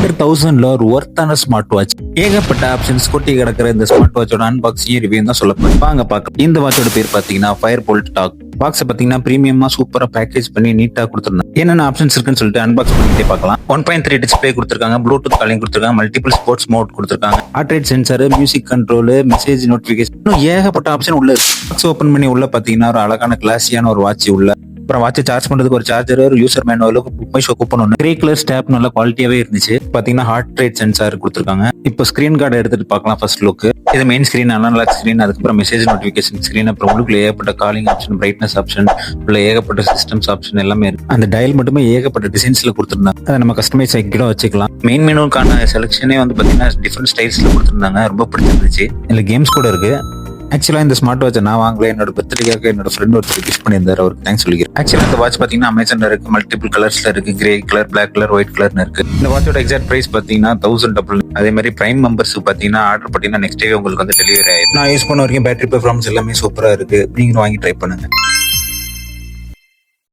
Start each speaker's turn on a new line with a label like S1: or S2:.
S1: Under 1000ல ஒரு ஒர்த்தான smart watch. ஏகப்பட்ட ஆப்ஷன்ஸ் கொட்டி கிடக்கிற இந்த ஸ்மார்ட் வாட்சோட அன்பாக்சிங் ரிவ்யூ தான் சொல்லப்படும். வாங்க பார்க்கலாம். இந்த வாட்சோட பேர் பாத்தீங்கன்னா ஃபயர்போல்ட் டாக். பாக்ஸ் பாத்தீங்கன்னா பிரீமியமா சூப்பரா பேக்கேஜ் பண்ணி நீட்டா கொடுத்துருந்தாங்க. என்னென்ன ஆப்ஷன்ஸ் இருக்குன்னு சொல்லிட்டு அன்பாக்ஸ் பண்ணிட்டே பார்க்கலாம். 1.3 டிஸ்பிளே கொடுத்துருக்காங்க, ப்ளூடூத் காலிங் கொடுத்துருக்காங்க, மல்டிபிள் ஸ்போர்ட்ஸ் மோட் கொடுத்துருக்காங்க, heart rate sensor, music control, message notification, இன்னும் ஏகப்பட்ட ஆப்ஷன் உள்ள இருக்கு. பாக்ஸ் ஓபன் பண்ணி உள்ள பாத்தீங்கன்னா ஒரு அழகான கிளாஸியான ஒரு வாட்ச் உள்ள. அப்புறம் வாட்சை சார்ஜ் பண்றதுக்கு ஒரு சார்ஜர், ஒரு யூசர் மேனுவல், கூப்பன் ஒன்று, கிரே கலர் ஸ்டாப் நல்ல குவாலிட்டியாவே இருந்துச்சு. பாத்தீங்கன்னா ஹார்ட் ரேட் சென்சார் கொடுத்துருக்காங்க. இப்போ ஸ்கிரீன் கார்டு எடுத்துட்டு பார்க்கலாம். ஃபர்ஸ்ட் லுக் இது மெயின் ஸ்கிரீன், அனலாக் ஸ்கிரீன், அதுக்கப்புறம் மெசேஜ் நோட்டிபிகேஷன் ஸ்கிரீன், அப்புறம் உங்களுக்கு ஏகப்பட்ட காலிங் ஆப்ஷன், பிரைட்னஸ் ஆப்ஷன், உள்ள ஏகப்பட்ட சிஸ்டம்ஸ் ஆப்ஷன் எல்லாமே இருக்கு. அந்த டயல் மட்டுமே ஏகப்பட்ட டிசைன்ஸ்ல கொடுத்துருந்தாங்க. அதை நம்ம கஸ்டமைஸ் ஆக்கிட வச்சுக்கலாம். மெயின் மெனுக்கான செலக்ஷனே வந்து பாத்தீங்கன்னா டிஃப்ரெண்ட் ஸ்டைல்ஸ்ல கொடுத்துருந்தாங்க. ரொம்ப பிடிச்சிருந்துச்சு. இதுல கேம்ஸ் கூட இருக்கு. ஆக்சுவலா இந்த ஸ்மார்ட் வாட்சை நான் வாங்கல, என்னோட பர்த்டேக்காக என்னோட ஃப்ரெண்ட் ஒருத்தர் கிஃப்ட் பண்ணியிருந்தாரு, அவருக்கு தேங்க்ஸ் சொல்லிக்கிறேன். ஆக்சுவலா இந்த வாட்ச் பாத்தீங்கன்னா அமேசான்ல இருக்கு, மல்டிபிள் கலர்ஸ்ல இருக்கு, grey colour, black colour, white கலர்னு இருக்கு. இந்த வாட்சோட எக்ஸாக்ட் பிரைஸ் பாத்தீங்கன்னா 1000. அதே மாதிரி பிரைம் மெம்பர்ஸ் பாத்தீங்கன்னா ஆர்டர் பண்ணீங்கன்னா நெக்ஸ்ட் டே உங்களுக்கு வந்து டெலிவரி ஆயிடும். நான் யூஸ் பண்ண வரைக்கும் பேட்டரி பெர்ஃபார்மன்ஸ் எல்லாமே சூப்பரா இருக்கு. நீங்களும் வாங்கி ட்ரை பண்ணுங்க.